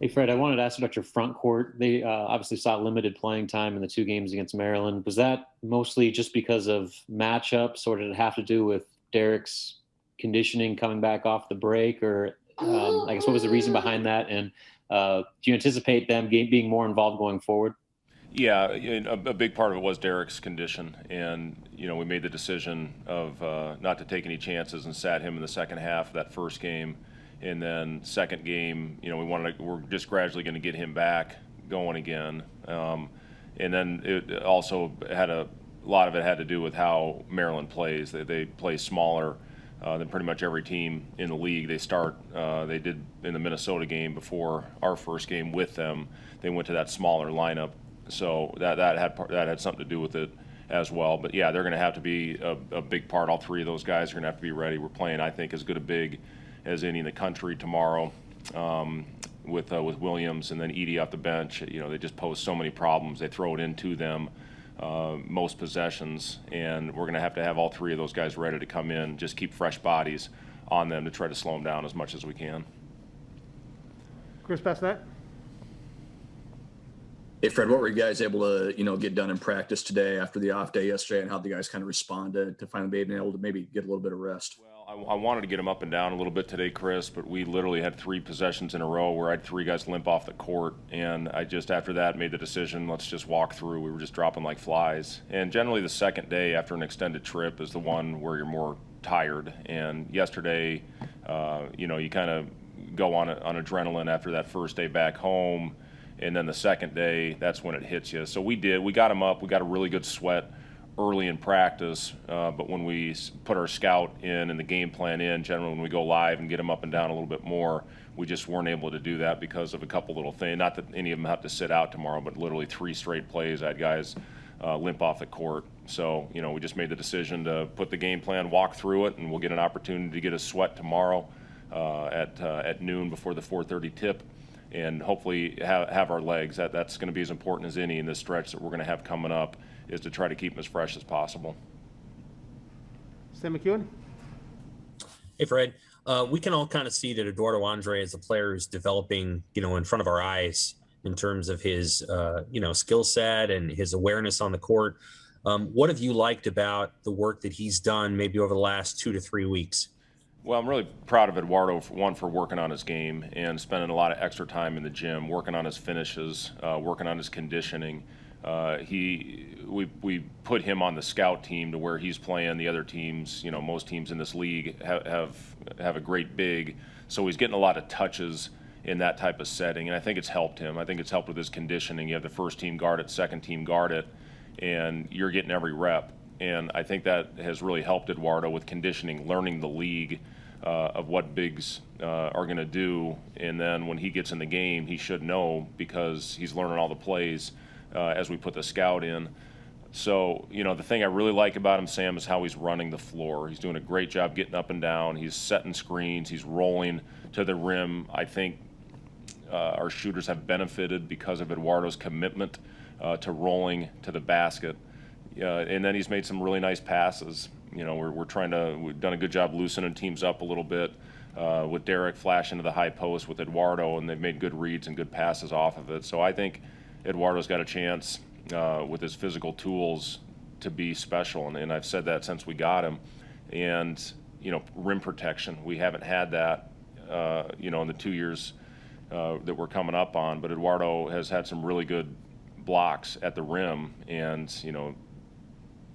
Hey, Fred, I wanted to ask about your front court. They obviously saw limited playing time in the two games against Maryland. Was that mostly just because of matchups, or did it have to do with Derek's conditioning coming back off the break? Or I guess what was the reason behind that? And do you anticipate them being more involved going forward? Yeah, a big part of it was Derek's condition, and we made the decision of not to take any chances and sat him in the second half of that first game, and then second game, we're just gradually going to get him back going again, and then it also had a lot of it had to do with how Maryland plays. They play smaller than pretty much every team in the league. They did in the Minnesota game before our first game with them. They went to that smaller lineup, so that had something to do with it as well. But yeah, they're going to have to be a big part. All three of those guys are going to have to be ready. We're playing, I think, as good a big as any in the country tomorrow, with Williams and then Edie off the bench. They just pose so many problems. They throw it into them most possessions, and we're going to have all three of those guys ready to come in. Just keep fresh bodies on them to try to slow them down as much as we can. Chris Bassinet. Hey, Fred, what were you guys able to, get done in practice today after the off day yesterday, and how the guys kind of responded to finally being able to maybe get a little bit of rest? Well, I wanted to get them up and down a little bit today, Chris, but we literally had three possessions in a row where I had three guys limp off the court, and I just, after that, made the decision, let's just walk through. We were just dropping like flies. And generally the second day after an extended trip is the one where you're more tired. And yesterday, you kind of go on adrenaline after that first day back home, and then the second day, that's when it hits you. So we got them up. We got a really good sweat early in practice, but when we put our scout in and the game plan in, generally when we go live and get them up and down a little bit more, we just weren't able to do that because of a couple little things. Not that any of them have to sit out tomorrow, but literally 3 straight plays I had guys limp off the court. So, we just made the decision to put the game plan, walk through it, and we'll get an opportunity to get a sweat tomorrow at noon before the 4:30 tip, and hopefully have our legs. That's going to be as important as any in this stretch that we're going to have coming up, is to try to keep them as fresh as possible. Sam McEwen. Hey, Fred. We can all kind of see that Eduardo Andre is a player who's developing, in front of our eyes in terms of his, skill set and his awareness on the court. What have you liked about the work that he's done maybe over the last 2 to 3 weeks? Well, I'm really proud of Eduardo, for working on his game and spending a lot of extra time in the gym, working on his finishes, working on his conditioning. We put him on the scout team to where he's playing the other teams. Most teams in this league have a great big, so he's getting a lot of touches in that type of setting, and I think it's helped him. I think it's helped with his conditioning. You have the first team guard it, second team guard it, and you're getting every rep. And I think that has really helped Eduardo with conditioning, learning the league, of what bigs are going to do. And then when he gets in the game, he should know, because he's learning all the plays as we put the scout in. So, the thing I really like about him, Sam, is how he's running the floor. He's doing a great job getting up and down. He's setting screens. He's rolling to the rim. I think our shooters have benefited because of Eduardo's commitment to rolling to the basket. And then he's made some really nice passes. We've done a good job loosening teams up a little bit with Derek flashing to the high post with Eduardo, and they've made good reads and good passes off of it. So I think Eduardo's got a chance with his physical tools to be special, and I've said that since we got him. And rim protection, we haven't had that in the 2 years that we're coming up on. But Eduardo has had some really good blocks at the rim, and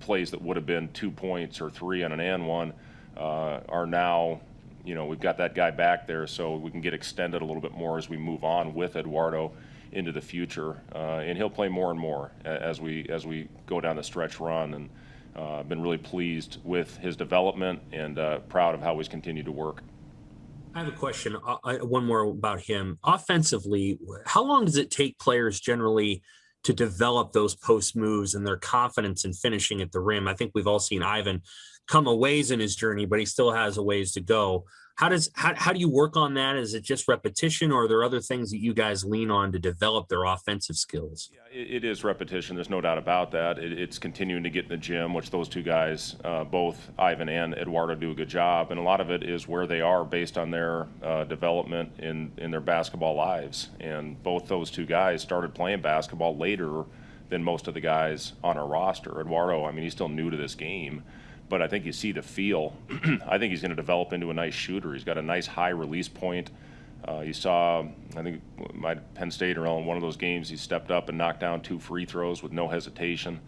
plays that would have been 2 points or 3 on an and one are now, we've got that guy back there, so we can get extended a little bit more as we move on with Eduardo into the future, and he'll play more and more as we go down the stretch run. And been really pleased with his development, and proud of how he's continued to work. I have a question, one more about him. Offensively, how long does it take players generally to develop those post moves and their confidence in finishing at the rim? I think we've all seen Ivan come a ways in his journey, but he still has a ways to go. how do you work on that? Is it just repetition, or are there other things that you guys lean on to develop their offensive skills? Yeah, it is repetition. There's no doubt about that. It's continuing to get in the gym, which those two guys, both Ivan and Eduardo, do a good job. And a lot of it is where they are based on their development in their basketball lives. And both those two guys started playing basketball later than most of the guys on our roster. Eduardo, I mean, he's still new to this game, but I think you see the feel. I think he's going to develop into a nice shooter. He's got a nice high release point. You saw, I think, my Penn State or in one of those games, he stepped up and knocked down 2 free throws with no hesitation.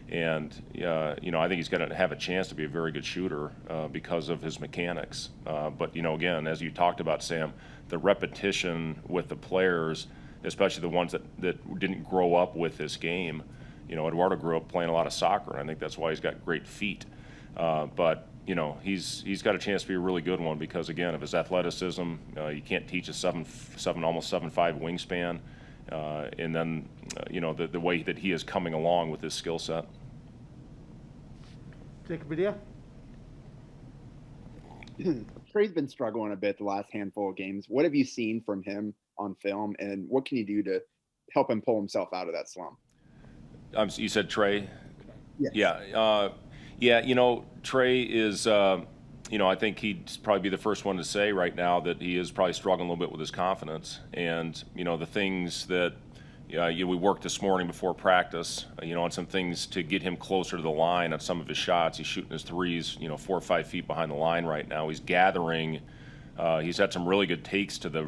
And, I think he's going to have a chance to be a very good shooter because of his mechanics. But, again, as you talked about, Sam, the repetition with the players, especially the ones that didn't grow up with this game. Eduardo grew up playing a lot of soccer, and I think that's why he's got great feet. But he's got a chance to be a really good one because, again, of his athleticism. You can't teach a 7'7", almost 7'5" wingspan, and then the way that he is coming along with his skill set. Jacob Padilla? Trey's been struggling a bit the last handful of games. What have you seen from him on film, and what can you do to help him pull himself out of that slump? You said Trey? Yes. Yeah. Trey is, I think he'd probably be the first one to say right now that he is probably struggling a little bit with his confidence. And, the things that we worked this morning before practice, on some things to get him closer to the line on some of his shots. He's shooting his threes, 4 or 5 feet behind the line right now. He's gathering. He's had some really good takes to the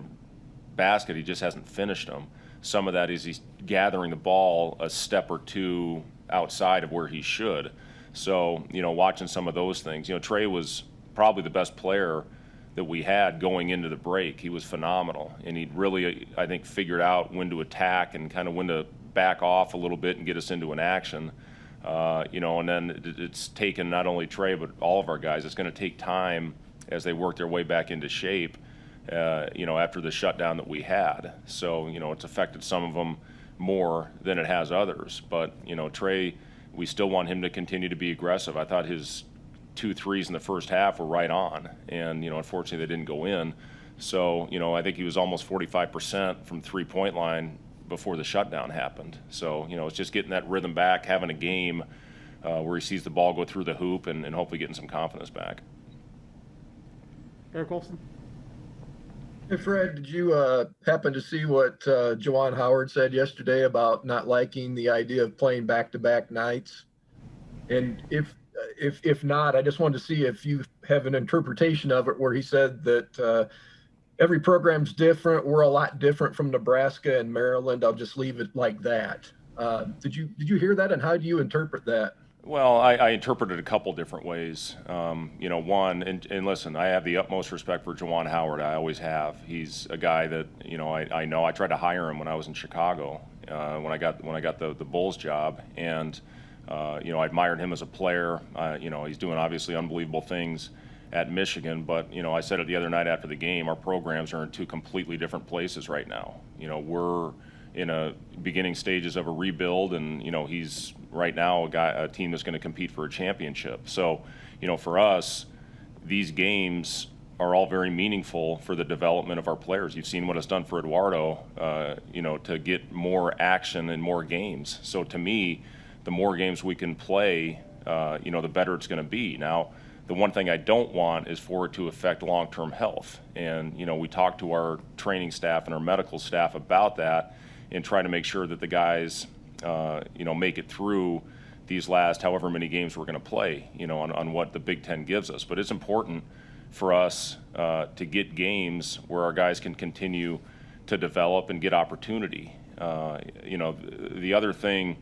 basket. He just hasn't finished them. Some of that is he's gathering the ball a step or two outside of where he should. So, watching some of those things, Trey was probably the best player that we had going into the break. He was phenomenal, and he'd really, I think, figured out when to attack and kind of when to back off a little bit and get us into an action. And then it's taken not only Trey but all of our guys. It's going to take time as they work their way back into shape, after the shutdown that we had. So, it's affected some of them more than it has others. But, Trey, we still want him to continue to be aggressive. I thought his 2 threes in the first half were right on, and unfortunately they didn't go in. So I think he was almost 45% from 3-point line before the shutdown happened. So it's just getting that rhythm back, having a game where he sees the ball go through the hoop, and hopefully getting some confidence back. Eric Olson? Hey, Fred, did you happen to see what Juwan Howard said yesterday about not liking the idea of playing back-to-back nights? And if not, I just wanted to see if you have an interpretation of it where he said that every program's different. We're a lot different from Nebraska and Maryland. I'll just leave it like that. Did you hear that, and how do you interpret that? Well, I interpret it a couple different ways. One, and listen, I have the utmost respect for Juwan Howard. I always have. He's a guy that I know. I tried to hire him when I was in Chicago when I got the Bulls job, and I admired him as a player. He's doing obviously unbelievable things at Michigan, but I said it the other night after the game. Our programs are in 2 completely different places right now. We're in a beginning stages of a rebuild, and he's right now a team that's going to compete for a championship. So for us, these games are all very meaningful for the development of our players. You've seen what it's done for Eduardo, to get more action and more games. So to me, the more games we can play, the better it's going to be. Now, the one thing I don't want is for it to affect long-term health. And we talk to our training staff and our medical staff about that, and try to make sure that the guys, make it through these last however many games we're going to play, on what the Big Ten gives us. But it's important for us to get games where our guys can continue to develop and get opportunity. The other thing,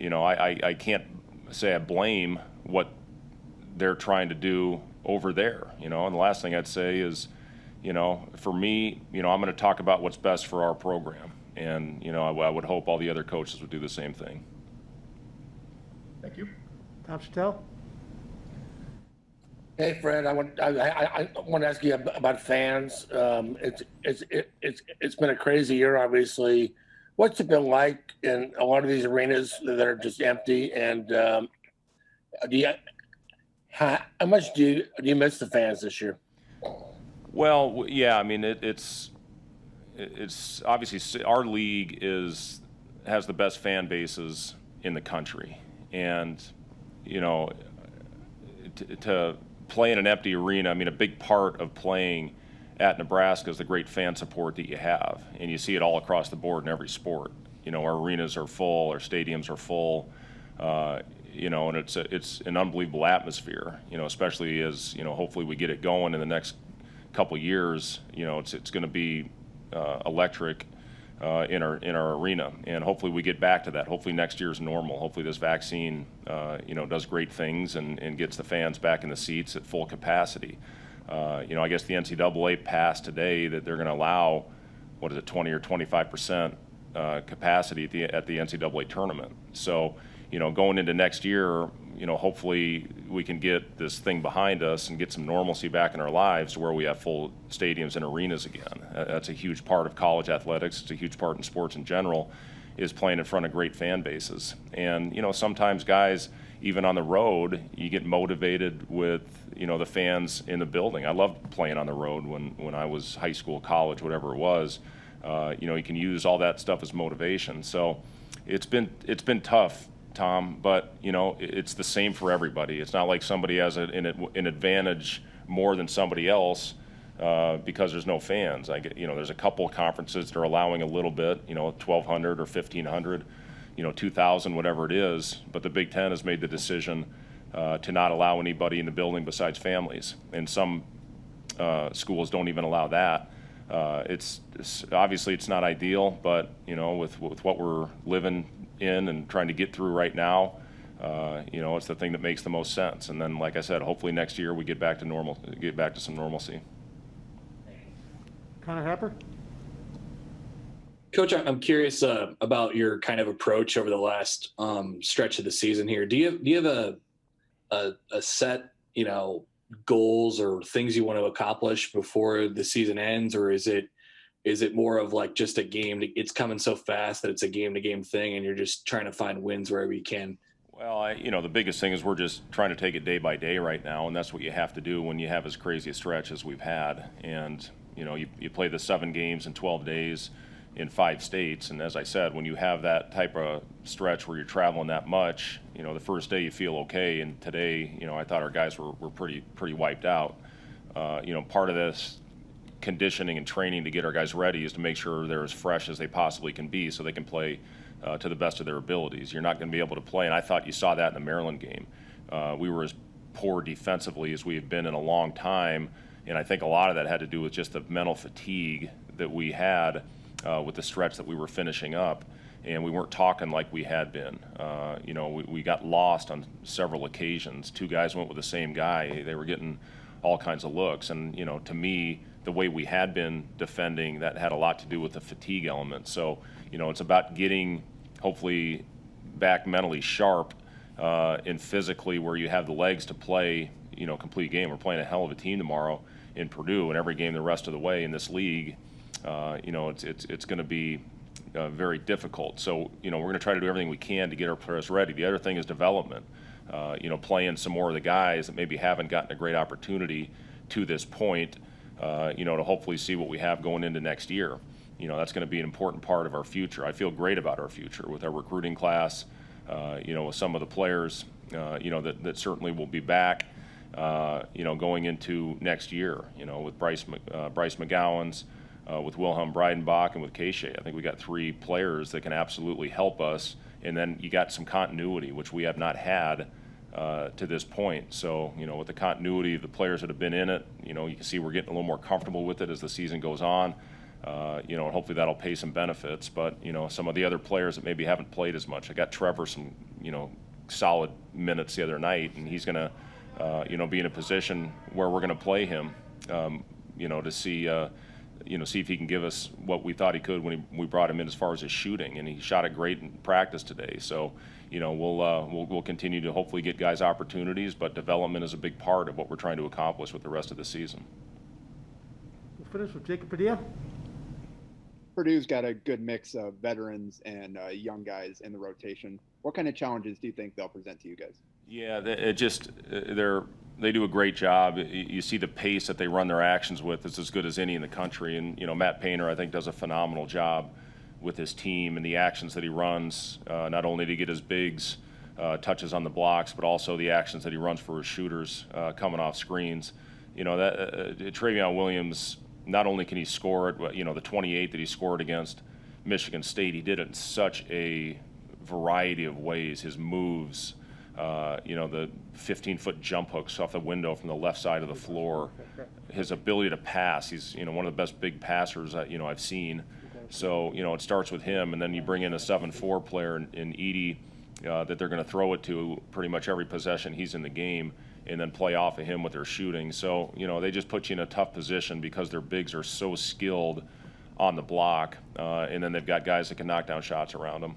I can't say I blame what they're trying to do over there, and the last thing I'd say is, for me, I'm going to talk about what's best for our program. And, I would hope all the other coaches would do the same thing. Thank you. Tom Chattel? Hey, Fred, I want to ask you about fans. It's been a crazy year, obviously. What's it been like in a lot of these arenas that are just empty? And how much do you miss the fans this year? Well, yeah, I mean, it's obviously our league has the best fan bases in the country, and to play in an empty arena, I mean, a big part of playing at Nebraska is the great fan support that you have, and you see it all across the board in every sport. Our arenas are full, our stadiums are full, and it's an unbelievable atmosphere. Especially as hopefully we get it going in the next couple years. It's going to be electric in our arena, and hopefully we get back to that. Hopefully next year's normal. Hopefully this vaccine does great things and gets the fans back in the seats at full capacity. I guess the NCAA passed today that they're going to allow 20 or 25% capacity at the NCAA tournament. So going into next year, hopefully we can get this thing behind us and get some normalcy back in our lives where we have full stadiums and arenas again. That's a huge part of college athletics. It's a huge part in sports in general, is playing in front of great fan bases. And, sometimes guys, even on the road, you get motivated with, the fans in the building. I loved playing on the road when I was high school, college, whatever it was. You can use all that stuff as motivation. So it's been tough, Tom, but it's the same for everybody. It's not like somebody has an advantage more than somebody else because there's no fans. There's a couple of conferences that are allowing a little bit, 1,200 or 1,500, 2,000, whatever it is. But the Big Ten has made the decision to not allow anybody in the building besides families, and some schools don't even allow that. It's obviously it's not ideal, but with what we're living in and trying to get through right now, it's the thing that makes the most sense. And then, like I said, hopefully next year we get back to some normalcy. Connor Happer. Coach, I'm curious about your kind of approach over the last stretch of the season here. Do you have a set goals or things you want to accomplish before the season ends, or is it more of like just a game? It's coming so fast that it's a game-to-game thing, and you're just trying to find wins wherever you can? Well, the biggest thing is we're just trying to take it day by day right now, and that's what you have to do when you have as crazy a stretch as we've had. And you play the 7 games in 12 days in 5 states, and as I said, when you have that type of stretch where you're traveling that much, the first day you feel okay, and today, I thought our guys were pretty wiped out. Part of this conditioning and training to get our guys ready is to make sure they're as fresh as they possibly can be so they can play to the best of their abilities. You're not going to be able to play, and I thought you saw that in the Maryland game. We were as poor defensively as we have been in a long time, and I think a lot of that had to do with just the mental fatigue that we had with the stretch that we were finishing up, and we weren't talking like we had been. We got lost on several occasions. 2 guys went with the same guy. They were getting all kinds of looks, and to me, the way we had been defending, that had a lot to do with the fatigue element. So it's about getting hopefully back mentally sharp and physically where you have the legs to play complete game. We're playing a hell of a team tomorrow in Purdue, and every game the rest of the way in this league, it's going to be very difficult. So we're going to try to do everything we can to get our players ready. The other thing is development. Playing some more of the guys that maybe haven't gotten a great opportunity to this point. To hopefully see what we have going into next year. That's going to be an important part of our future. I feel great about our future with our recruiting class. With some of the players, that certainly will be back. Going into next year. With Bryce McGowan's. With Wilhelm Breidenbach and with Keisha. I think we got 3 players that can absolutely help us, and then you got some continuity, which we have not had to this point. So, with the continuity of the players that have been in it, you can see we're getting a little more comfortable with it as the season goes on. And hopefully that'll pay some benefits. But, some of the other players that maybe haven't played as much. I got Trevor some, solid minutes the other night, and he's going to, be in a position where we're going to play him, to see see if he can give us what we thought he could when we brought him in as far as his shooting, and he shot it great in practice today. So, we'll continue to hopefully get guys opportunities, but development is a big part of what we're trying to accomplish with the rest of the season. We'll finish with Jacob Padilla. Purdue's got a good mix of veterans and young guys in the rotation. What kind of challenges do you think they'll present to you guys? Yeah, they're They do a great job. You see the pace that they run their actions with is as good as any in the country. And, Matt Painter, I think, does a phenomenal job with his team and the actions that he runs, not only to get his bigs touches on the blocks, but also the actions that he runs for his shooters coming off screens. Travion Williams, not only can he score it, but, the 28 that he scored against Michigan State, he did it in such a variety of ways. His moves, the 15-foot jump hooks off the window from the left side of the floor, his ability to pass. He's, one of the best big passers that, I've seen. So, it starts with him, and then you bring in a 7'4" player in Edey that they're going to throw it to pretty much every possession he's in the game, and then play off of him with their shooting. So, they just put you in a tough position because their bigs are so skilled on the block, and then they've got guys that can knock down shots around them.